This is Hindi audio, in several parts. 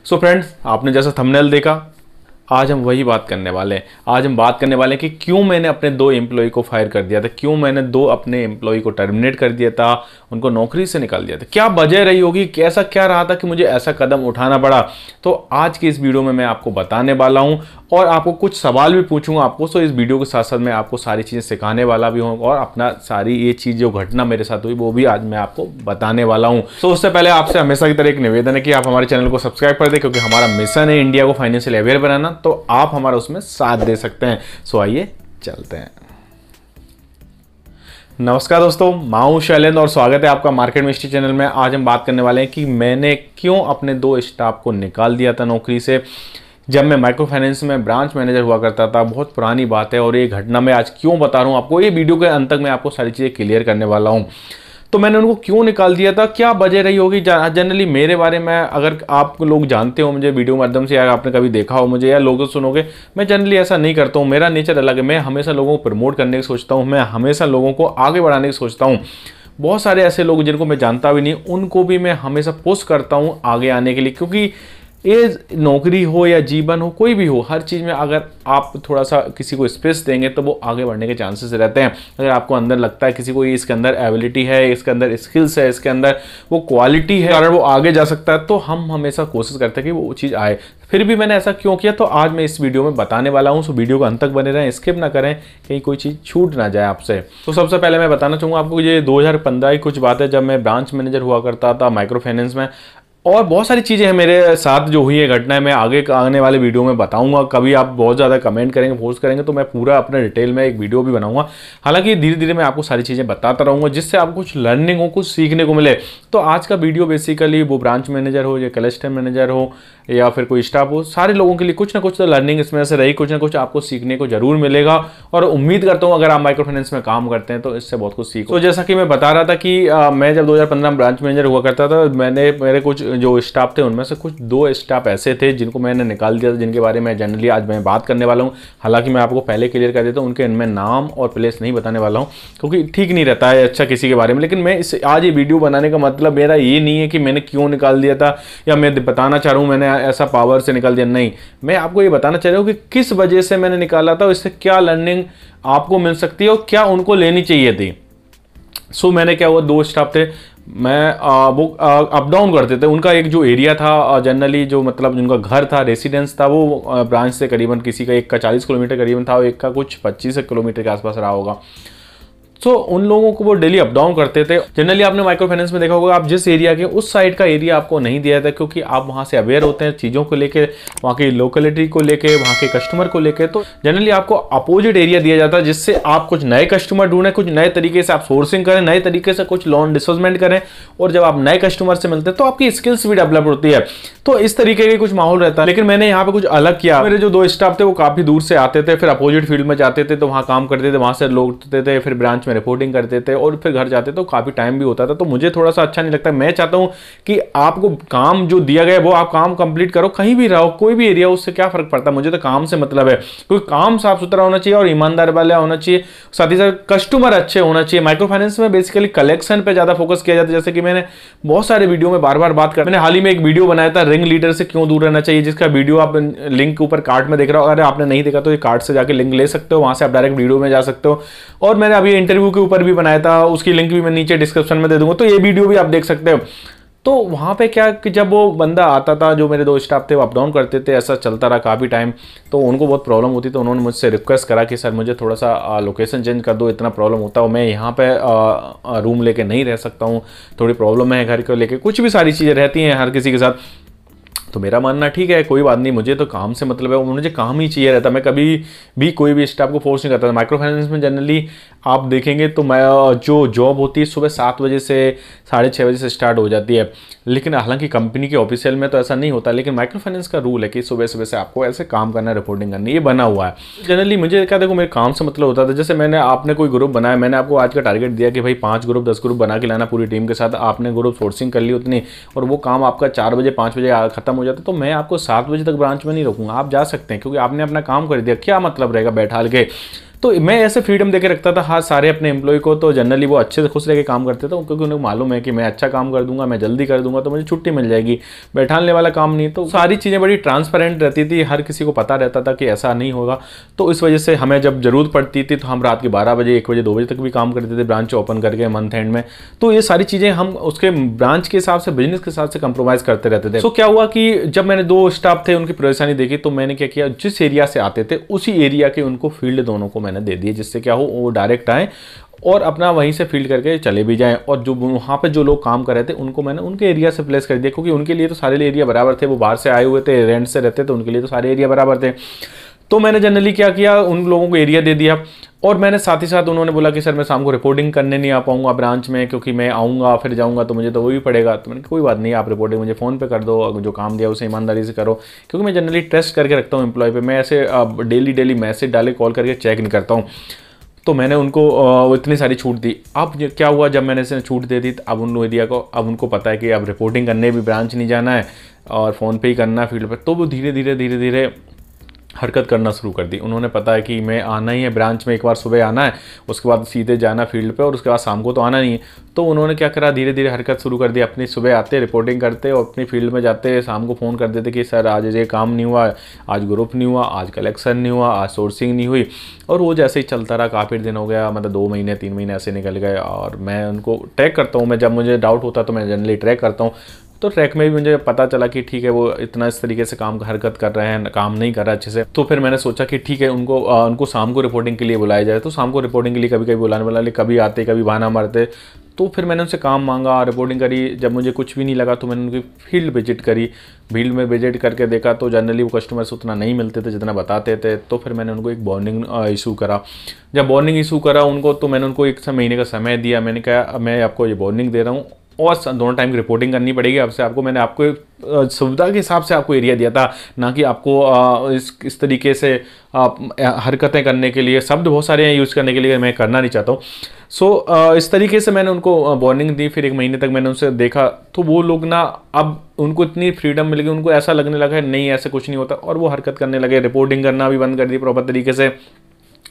सो फ्रेंड्स, आपने जैसा थंबनेल देखा, आज हम वही बात करने वाले हैं। आज हम बात करने वाले हैं कि क्यों मैंने अपने 2 एम्प्लॉय को फायर कर दिया था, क्यों मैंने 2 अपने एम्प्लॉय को टर्मिनेट कर दिया था, उनको नौकरी से निकाल दिया था, क्या वजह रही होगी, कैसा क्या रहा था कि मुझे ऐसा कदम उठाना पड़ा। तो आज की इस वीडियो में मैं आपको बताने वाला हूं और आपको कुछ सवाल भी पूछूंगा आपको। सो इस वीडियो के साथ साथ मैं आपको सारी चीज़ें सिखाने वाला भी हूँ और अपना सारी ये चीज़ जो घटना मेरे साथ हुई वो भी आज मैं आपको बताने वाला हूँ। सो उससे पहले आपसे हमेशा की तरह एक निवेदन है कि आप हमारे चैनल को सब्सक्राइब कर दें, क्योंकि हमारा मिशन है इंडिया को फाइनेंशियल अवेयर बनाना, तो आप हमारा उसमें साथ दे सकते हैं। सो आइए चलते हैं। नमस्कार दोस्तों, मैं हूं शैलेंद्र और स्वागत है आपका मार्केट मिस्ट्री चैनल में। आज हम बात करने वाले हैं कि मैंने क्यों अपने 2 स्टाफ को निकाल दिया था नौकरी से, जब मैं माइक्रो फाइनेंस में ब्रांच मैनेजर हुआ करता था। बहुत पुरानी बात है और ये घटना मैं आज क्यों बता रहा हूँ आपको। ये वीडियो के अंत तक मैं आपको सारी चीज़ें क्लियर करने वाला हूँ। तो मैंने उनको क्यों निकाल दिया था, क्या वजह रही होगी। जनरली मेरे बारे में अगर आप लोग जानते हो मुझे वीडियो माध्यम से, या आपने कभी देखा हो मुझे या लोगों सुनोगे, मैं जनरली ऐसा नहीं करता हूँ। मेरा नेचर अलग है। मैं हमेशा लोगों को प्रमोट करने की सोचता हूँ, मैं हमेशा लोगों को आगे बढ़ाने की सोचता हूँ। बहुत सारे ऐसे लोग जिनको मैं जानता भी नहीं, उनको भी मैं हमेशा पुश करता हूँ आगे आने के लिए, क्योंकि ये नौकरी हो या जीवन हो, कोई भी हो, हर चीज़ में अगर आप थोड़ा सा किसी को स्पेस देंगे तो वो आगे बढ़ने के चांसेस रहते हैं। अगर आपको अंदर लगता है किसी को ये इसके अंदर एबिलिटी है, इसके अंदर स्किल्स है, इसके अंदर वो क्वालिटी है, अगर वो आगे जा सकता है, तो हम हमेशा कोशिश करते हैं कि वो चीज़ आए। फिर भी मैंने ऐसा क्यों किया, तो आज मैं इस वीडियो में बताने वाला हूँ। सो वीडियो को अंत तक बने रहें, स्किप ना करें, कहीं कोई चीज़ छूट ना जाए आपसे। तो सबसे पहले मैं बताना चाहूँगा आपको, ये 2015 की कुछ बात है, जब मैं ब्रांच मैनेजर हुआ करता था माइक्रो फाइनेंस में। और बहुत सारी चीज़ें हैं मेरे साथ जो हुई है घटनाएं, मैं आगे आने वाले वीडियो में बताऊंगा। कभी आप बहुत ज़्यादा कमेंट करेंगे, फोर्स करेंगे, तो मैं पूरा अपने डिटेल में एक वीडियो भी बनाऊंगा। हालांकि धीरे धीरे मैं आपको सारी चीज़ें बताता रहूंगा, जिससे आपको कुछ लर्निंग हो, कुछ सीखने को मिले। तो आज का वीडियो बेसिकली वो ब्रांच मैनेजर हो या क्लस्टर मैनेजर हो या फिर कोई स्टाफ हो, सारे लोगों के लिए कुछ ना कुछ तो लर्निंग इसमें से रही, कुछ ना कुछ आपको सीखने को जरूर मिलेगा। और उम्मीद करता हूँ अगर आप माइक्रो फाइनेंस में काम करते हैं तो इससे बहुत कुछ सीखो। तो जैसा कि मैं बता रहा था कि मैं जब 2015 में ब्रांच मैनेजर हुआ करता था, मेरे कुछ जो स्टाफ थे उनमें से कुछ 2 स्टाफ ऐसे थे जिनको मैंने निकाल दिया था, जिनके बारे में जनरली आज मैं बात करने वाला हूँ। हालांकि मैं आपको पहले क्लियर कर देता हूँ, उनके इनमें नाम और प्लेस नहीं बताने वाला हूँ, क्योंकि ठीक नहीं रहता है अच्छा किसी के बारे में। लेकिन मैं आज ये वीडियो बनाने का मतलब मेरा ये नहीं है कि मैंने क्यों निकाल दिया था, या मैं बताना चाह रहा हूँ मैंने ऐसा पावर से निकाल दिया, नहीं। मैं आपको ये बताना चाह रहा हूँ कि किस वजह से मैंने निकाला था, इससे क्या लर्निंग आपको मिल सकती है और क्या उनको लेनी चाहिए थी। सो मैंने क्या हुआ, 2 स्टाफ थे, मैं वो अप डाउन करते थे। उनका एक जो एरिया था जनरली, जो मतलब जिनका घर था, रेसिडेंस था, वो ब्रांच से करीबन किसी का एक का 40 किलोमीटर करीबन था और एक का कुछ 25 किलोमीटर के आसपास रहा होगा। सो उन लोगों को वो डेली अप डाउन करते थे। जनरली आपने माइक्रो फाइनेंस में देखा होगा, आप जिस एरिया के, उस साइड का एरिया आपको नहीं दिया जाता, क्योंकि आप वहाँ से अवेयर होते हैं चीज़ों को लेके, वहाँ की लोकेलिटी को लेके, वहाँ के कस्टमर को लेके। तो जनरली आपको अपोजिट एरिया दिया जाता है, जिससे आप कुछ नए कस्टमर ढूंढें, कुछ नए तरीके से आप सोर्सिंग करें, नए तरीके से कुछ लोन डिस्बर्समेंट करें। और जब आप नए कस्टमर से मिलते हैं तो आपकी स्किल्स भी डेवलप होती है। तो इस तरीके का कुछ माहौल रहता है। लेकिन मैंने यहाँ पे कुछ अलग किया। मेरे जो 2 स्टाफ थे वो काफ़ी दूर से आते थे, फिर अपोजिट फील्ड में जाते थे, तो वहाँ काम करते थे, वहाँ से लौटते थे, फिर ब्रांच में रिपोर्टिंग करते थे और फिर घर जाते, तो काफी टाइम भी होता था। तो मुझे थोड़ा सा अच्छा नहीं लगता। मैं चाहता हूं कि आपको काम जो दिया गया है वो आप काम कंप्लीट करो, कहीं भी रहो, कोई भी एरिया, उससे क्या फर्क पड़ता है। मुझे तो काम से मतलब है, क्योंकि काम साफ सुथरा होना चाहिए और ईमानदार वाला होना चाहिए, साथ ही साथ कस्टमर अच्छे होना चाहिए। माइक्रो फाइनेंस में बेसिकली कलेक्शन पे ज्यादा फोकस किया जाता है, जैसे कि मैंने बहुत सारे वीडियो में बार बार बात कर, मैंने हाल ही में एक वीडियो बनाया था, रिंग लीडर से क्यों दूर रहना चाहिए, जिसका वीडियो आप लिंक ऊपर कार्ड में देख रहे हो। अगर आपने नहीं देखा तो ये कार्ड से जाकर लिंक ले सकते हो, वहां से आप डायरेक्ट वीडियो में जा सकते हो। और मैंने अभी इंटरव्यू के ऊपर भी बनाया था, उसकी लिंक भी मैं नीचे डिस्क्रिप्शन में दे दूंगा, तो ये वीडियो भी आप देख सकते हो। तो वहाँ पे क्या कि जब वो बंदा आता था, जो मेरे 2 स्टाफ थे, वो अप डाउन करते थे, ऐसा चलता रहा काफ़ी टाइम, तो उनको बहुत प्रॉब्लम होती। तो उन्होंने मुझसे रिक्वेस्ट करा कि सर मुझे थोड़ा सा लोकेशन चेंज कर दो, इतना प्रॉब्लम होता है, मैं यहाँ पे रूम लेके नहीं रह सकता हूँ, थोड़ी प्रॉब्लम है घर को लेके, कुछ भी सारी चीज़ें रहती हैं हर किसी के साथ। तो मेरा मानना ठीक है, कोई बात नहीं, मुझे तो काम से मतलब है, मुझे काम ही चाहिए रहता। मैं कभी भी कोई भी स्टाफ को फोर्स नहीं करता था। माइक्रो फाइनेंस में जनरली आप देखेंगे तो मैं जो जॉब होती है सुबह 7 बजे से 6:30 बजे से स्टार्ट हो जाती है। लेकिन हालांकि कंपनी के ऑफिशियल में तो ऐसा नहीं होता, लेकिन माइक्रो फाइनेंस का रूल है कि सुबह सुबह से आपको ऐसे काम करना है, रिपोर्टिंग करनी, ये बना हुआ है। जनरली मुझे क्या, देखो मेरे काम से मतलब होता था, जैसे मैंने आपने कोई ग्रुप बनाया, मैंने आपको आज का टारगेट दिया कि भाई 5 ग्रुप 10 ग्रुप बना के लाना पूरी टीम के साथ, आपने ग्रुप सोर्सिंग कर ली उतनी, और वो काम आपका 4 बजे 5 बजे खत्म हो जाता, तो मैं आपको 7 बजे तक ब्रांच में नहीं रोकूंगा, आप जा सकते हैं, क्योंकि आपने अपना काम कर दिया। क्या मतलब रहेगा बैठा के तो मैं ऐसे फ्रीडम देके रखता था हाँ सारे अपने एम्प्लॉय को, तो जनरली वो अच्छे से खुश रह के काम करते थे क्योंकि उन्हें मालूम है कि मैं अच्छा काम कर दूंगा, मैं जल्दी कर दूंगा तो मुझे छुट्टी मिल जाएगी, बैठाने वाला काम नहीं। तो सारी चीज़ें बड़ी ट्रांसपेरेंट रहती थी, हर किसी को पता रहता था कि ऐसा नहीं होगा। तो इस वजह से हमें जब जरूरत पड़ती थी तो हम रात के 12 बजे 1 बजे 2 बजे तक भी काम करते थे ब्रांच ओपन करके मंथ एंड में। तो ये सारी चीज़ें हम उसके ब्रांच के हिसाब से, बिजनेस के हिसाब से कंप्रोमाइज़ करते रहते थे। तो क्या हुआ कि जब मैंने 2 स्टाफ थे उनकी परेशानी देखी तो मैंने क्या किया, जिस एरिया से आते थे उसी एरिया के उनको फील्ड दोनों को मैंने दे दिए, जिससे क्या हो वो डायरेक्ट आए और अपना वहीं से फील्ड करके चले भी जाएं। और जो वहाँ पे जो लोग काम कर रहे थे उनको मैंने उनके एरिया से प्लेस कर दिया, क्योंकि उनके लिए तो सारे एरिया बराबर थे, वो बाहर से आए हुए थे, रेंट से रहते थे, उनके लिए तो सारे एरिया बराबर थे। तो मैंने जनरली क्या किया, उन लोगों को एरिया दे दिया। और मैंने साथ ही साथ उन्होंने बोला कि सर मैं शाम को रिपोर्टिंग करने नहीं आ पाऊंगा ब्रांच में, क्योंकि मैं आऊँगा फिर जाऊँगा तो मुझे तो वो भी पड़ेगा। तो मैंने कोई बात नहीं, आप रिपोर्टिंग मुझे फ़ोन पे कर दो, जो काम दिया उसे ईमानदारी से करो, क्योंकि मैं जनरली ट्रस्ट करके रखता हूँ एम्प्लॉय पे। मैं ऐसे डेली मैसेज डाले कॉल करके चेक नहीं करता हूँ। तो मैंने उनको इतनी सारी छूट दी। अब क्या हुआ, जब मैंने इसे छूट दे दी अब उन एरिया को, अब उनको पता है कि अब रिपोर्टिंग करने भी ब्रांच नहीं जाना है और फ़ोन पे ही करना है फील्ड पर। तो वो धीरे धीरे हरकत करना शुरू कर दी। उन्होंने पता है कि मैं आना ही है ब्रांच में, एक बार सुबह आना है, उसके बाद सीधे जाना फील्ड पे और उसके बाद शाम को तो आना नहीं है। तो उन्होंने क्या करा, धीरे धीरे हरकत शुरू कर दी। अपनी सुबह आते रिपोर्टिंग करते और अपनी फील्ड में जाते, शाम को फ़ोन कर देते कि सर आज ये काम नहीं हुआ, आज ग्रुप नहीं हुआ, आज कलेक्शन नहीं हुआ, आज सोर्सिंग नहीं हुई। और वो जैसे ही चलता रहा, काफ़ी दिन हो गया, मतलब 2 महीने 3 महीने ऐसे निकल गए। और मैं उनको ट्रैक करता हूँ, मैं जब मुझे डाउट होता तो मैं जनरली ट्रैक करता हूँ। तो ट्रैक में भी मुझे पता चला कि ठीक है वो इतना इस तरीके से काम हरकत कर रहे हैं, काम नहीं कर रहा अच्छे से। तो फिर मैंने सोचा कि ठीक है उनको शाम को रिपोर्टिंग के लिए बुलाया जाए। तो शाम को रिपोर्टिंग के लिए कभी कभी बुलाने वाला, कभी आते कभी बहाना मारते। तो फिर मैंने उनसे काम मांगा, रिपोर्टिंग करी। जब मुझे कुछ भी नहीं लगा तो मैंने उनकी फील्ड विजिट करी। फील्ड में विजिट करके देखा तो जनरली वो कस्टमर्स उतना नहीं मिलते थे जितना बताते थे। तो फिर मैंने उनको एक वार्निंग इशू करा। जब वार्निंग इशू करा उनको, तो मैंने उनको 1 महीने का समय दिया। मैंने कहा मैं आपको ये वार्निंग दे रहा हूँ और दोनों टाइम की रिपोर्टिंग करनी पड़ेगी आपसे। मैंने आपको सुविधा के हिसाब से आपको एरिया दिया था, ना कि आपको इस तरीके से हरकतें करने के लिए, शब्द बहुत सारे हैं यूज़ करने के लिए, मैं करना नहीं चाहता हूँ। इस तरीके से मैंने उनको वार्निंग दी। फिर 1 महीने तक मैंने उनसे देखा तो वो लोग ना, अब उनको इतनी फ्रीडम मिल गई, उनको ऐसा लगने लगा है नहीं ऐसे कुछ नहीं होता, और वो हरकत करने लगे। रिपोर्टिंग करना भी बंद कर दी प्रॉपर तरीके से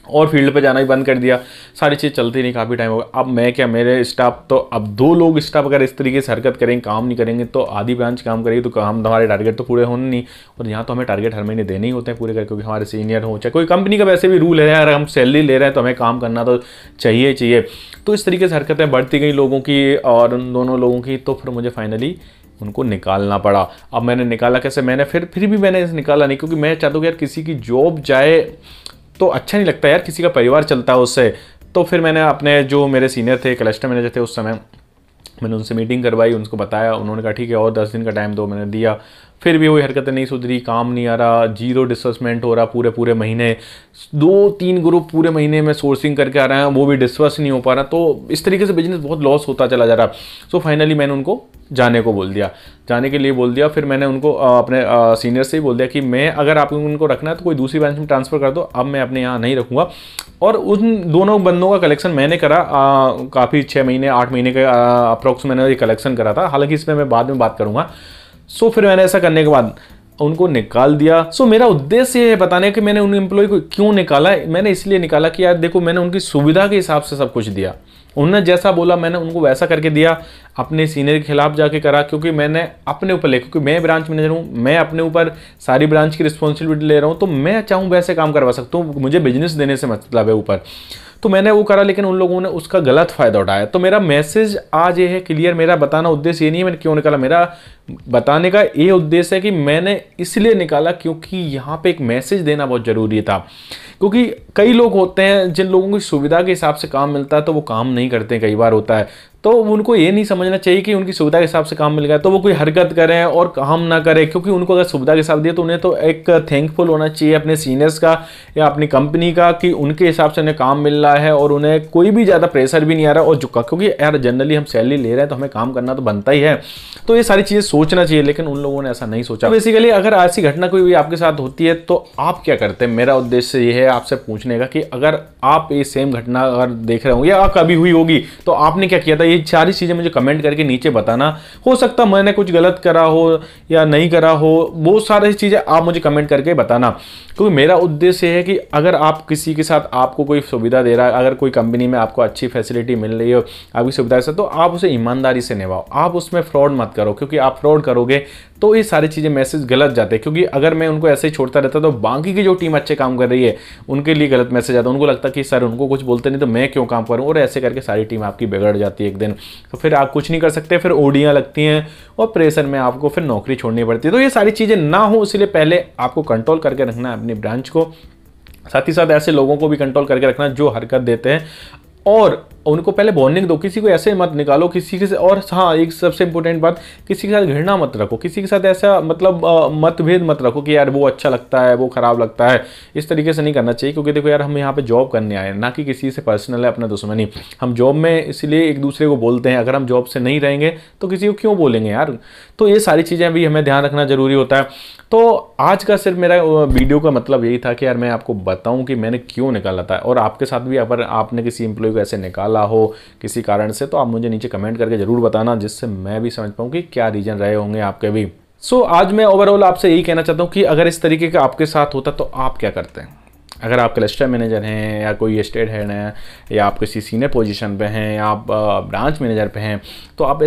और फील्ड पे जाना भी बंद कर दिया। सारी चीज़ चलती नहीं, काफ़ी टाइम हो गया। अब मैं क्या, मेरे स्टाफ तो अब 2 लोग स्टाफ अगर इस तरीके से हरकत करेंगे, काम नहीं करेंगे, तो आधी ब्रांच काम करेगी तो हम हमारे टारगेट तो पूरे होने नहीं। और यहाँ तो हमें टारगेट हर महीने देने ही होते हैं पूरे करके, क्योंकि हमारे सीनियर हो, चाहे कोई कंपनी का वैसे भी रूल है यार, हम सैलरी ले रहे हैं तो हमें काम करना तो चाहिए। तो इस तरीके से हरकतें बढ़ती गई लोगों की और उन दोनों लोगों की। तो फिर मुझे फाइनली उनको निकालना पड़ा। अब मैंने निकाला कैसे, मैंने फिर भी मैंने निकाला नहीं, क्योंकि मैं चाहता हूँ यार किसी की जॉब जाए तो अच्छा नहीं लगता यार, किसी का परिवार चलता है उससे। तो फिर मैंने अपने जो मेरे सीनियर थे, क्लस्टर मैनेजर थे उस समय, मैंने उनसे मीटिंग करवाई, उनको बताया। उन्होंने कहा ठीक है और 10 दिन का टाइम दो, मैंने दिया। फिर भी वही हरकतें नहीं सुधरी, काम नहीं आ रहा, 0 डिस्बर्समेंट हो रहा पूरे महीने। 2-3 ग्रुप पूरे महीने में सोर्सिंग करके आ रहे हैं, वो भी डिस्बर्स नहीं हो पा रहा। तो इस तरीके से बिजनेस बहुत लॉस होता चला जा रहा। सो फाइनली मैंने उनको जाने के लिए बोल दिया। फिर मैंने उनको अपने सीनियर से ही बोल दिया कि मैं, अगर आप उनको रखना है तो कोई दूसरी ब्रांच में ट्रांसफ़र कर दो, अब मैं अपने यहाँ नहीं रखूँगा। और उन दोनों बंदों का कलेक्शन मैंने करा, काफ़ी 6 महीने 8 महीने का अप्रॉक्स मैंने ये कलेक्शन करा था। हालांकि इसमें मैं बाद में बात करूँगा। फिर मैंने ऐसा करने के बाद उनको निकाल दिया। मेरा उद्देश्य ये है बताने कि मैंने उन एम्प्लॉय को क्यों निकाला। मैंने इसलिए निकाला कि यार देखो, मैंने उनकी सुविधा के हिसाब से सब कुछ दिया। उन्होंने जैसा बोला मैंने उनको वैसा करके दिया। अपने सीनियर के खिलाफ जाके करा, क्योंकि मैंने अपने ऊपर क्योंकि मैं ब्रांच मैनेजर हूँ, मैं अपने ऊपर सारी ब्रांच की रिस्पॉन्सिबिलिटी ले रहा हूँ। तो मैं चाहूँ वैसे काम करवा सकता हूँ, मुझे बिजनेस देने से मतलब है ऊपर। तो मैंने वो करा, लेकिन उन लोगों ने उसका गलत फायदा उठाया। तो मेरा मैसेज आज ये है क्लियर, मेरा बताना उद्देश्य ये नहीं है मैंने क्यों निकाला। मेरा बताने का ये उद्देश्य है कि मैंने इसलिए निकाला क्योंकि यहाँ पे एक मैसेज देना बहुत ज़रूरी था। क्योंकि कई लोग होते हैं जिन लोगों की सुविधा के हिसाब से काम मिलता है तो वो काम नहीं करते, कई बार होता है। तो उनको ये नहीं समझना चाहिए कि उनकी सुविधा के हिसाब से काम मिल गया तो वो कोई हरकत करें और काम ना करें। क्योंकि उनको अगर सुविधा के हिसाब दिया तो उन्हें तो एक थैंकफुल होना चाहिए अपने सीनियर्स का या अपनी कंपनी का कि उनके हिसाब से उन्हें काम मिल रहा है और उन्हें कोई भी ज़्यादा प्रेशर भी नहीं आ रहा। और क्योंकि यार जनरली हम सैलरी ले रहे हैं तो हमें काम करना तो बनता ही है। तो ये सारी चीज़ें सोचना चाहिए, लेकिन उन लोगों ने ऐसा नहीं सोचा। बेसिकली अगर ऐसी घटना कोई भी आपके साथ होती है तो आप क्या करते हैं, मेरा उद्देश्य ये है आपसे पूछने का कि अगर आप ये सेम घटना अगर देख रहे हो या कभी हुई होगी तो आपने क्या किया था, ये सारी चीज़ें मुझे कमेंट करके नीचे बताना। हो सकता मैंने कुछ गलत करा हो या नहीं करा हो, बहुत सारी चीज़ें आप मुझे कमेंट करके बताना, क्योंकि मेरा उद्देश्य है कि अगर आप किसी के साथ आपको कोई सुविधा दे रहा है, अगर कोई कंपनी में आपको अच्छी फैसिलिटी मिल रही हो आपकी सुविधा से, तो आप उसे ईमानदारी से निभाओ, आप उसमें फ्रॉड मत करो, क्योंकि आप फ्रॉड करोगे तो ये सारी चीज़ें मैसेज गलत जाते हैं। क्योंकि अगर मैं उनको ऐसे ही छोड़ता रहता तो बाकी की जो टीम अच्छे काम कर रही है उनके लिए गलत मैसेज आता है, उनको लगता कि सर उनको कुछ बोलते नहीं तो मैं क्यों काम करूँ, और ऐसे करके सारी टीम आपकी बिगड़ जाती है एक दिन, तो फिर आप कुछ नहीं कर सकते, फिर ओडियाँ लगती हैं और प्रेशर में आपको फिर नौकरी छोड़नी पड़ती है। तो ये सारी चीज़ें ना हो, इसलिए पहले आपको कंट्रोल करके रखना है अपनी ब्रांच को, साथ ही साथ ऐसे लोगों को भी कंट्रोल करके रखना जो हरकत देते हैं, और उनको पहले वार्निंग दो, किसी को ऐसे मत निकालो किसी के से। और हाँ, एक सबसे इंपॉर्टेंट बात, किसी के साथ घृणा मत रखो, किसी के साथ ऐसा मतलब मतभेद मत रखो कि यार वो अच्छा लगता है वो खराब लगता है, इस तरीके से नहीं करना चाहिए। क्योंकि देखो यार, हम यहाँ पे जॉब करने आए हैं, ना कि किसी से पर्सनल है अपना दुश्मनी। हम जॉब में इसलिए एक दूसरे को बोलते हैं, अगर हम जॉब से नहीं रहेंगे तो किसी को क्यों बोलेंगे यार। तो ये सारी चीज़ें भी हमें ध्यान रखना जरूरी होता है। तो आज का सिर्फ मेरा वीडियो का मतलब यही था कि यार मैं आपको बताऊं कि मैंने क्यों निकाला था, और आपके साथ भी अगर आपने किसी एम्प्लॉय को ऐसे निकाला हो किसी कारण से, तो आप मुझे नीचे कमेंट करके जरूर बताना, जिससे मैं भी समझ पाऊँ कि क्या रीजन रहे होंगे आपके भी। आज मैं ओवरऑल आपसे यही कहना चाहता हूँ कि अगर इस तरीके का आपके साथ होता तो आप क्या करते हैं। अगर आप क्लस्टर मैनेजर हैं या कोई स्टेट हेड हैं या आप किसी सीनियर पोजीशन पे हैं या आप ब्रांच मैनेजर पे हैं, तो आप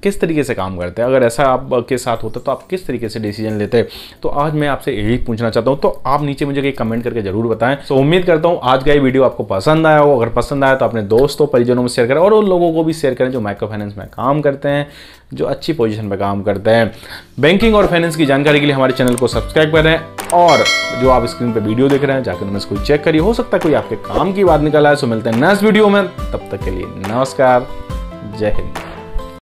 किस तरीके से काम करते हैं। अगर ऐसा आपके साथ होता तो आप किस तरीके से डिसीजन लेते। तो आज मैं आपसे यही पूछना चाहता हूं, तो आप नीचे मुझे कमेंट करके जरूर बताएं। उम्मीद करता हूं आज का ये वीडियो आपको पसंद आया हो। अगर पसंद आया तो अपने दोस्तों परिजनों में शेयर करें, और उन लोगों को भी शेयर करें जो माइक्रो फाइनेंस में काम करते हैं, जो अच्छी पोजीशन पे काम करते हैं। बैंकिंग और फाइनेंस की जानकारी के लिए हमारे चैनल को सब्सक्राइब करें, और जो आप स्क्रीन पे वीडियो देख रहे हैं जाकर उनमें से कोई चेक करिए, हो सकता है कोई आपके काम की बात निकल आए। सो मिलते हैं नेक्स्ट वीडियो में, तब तक के लिए नमस्कार, जय हिंद।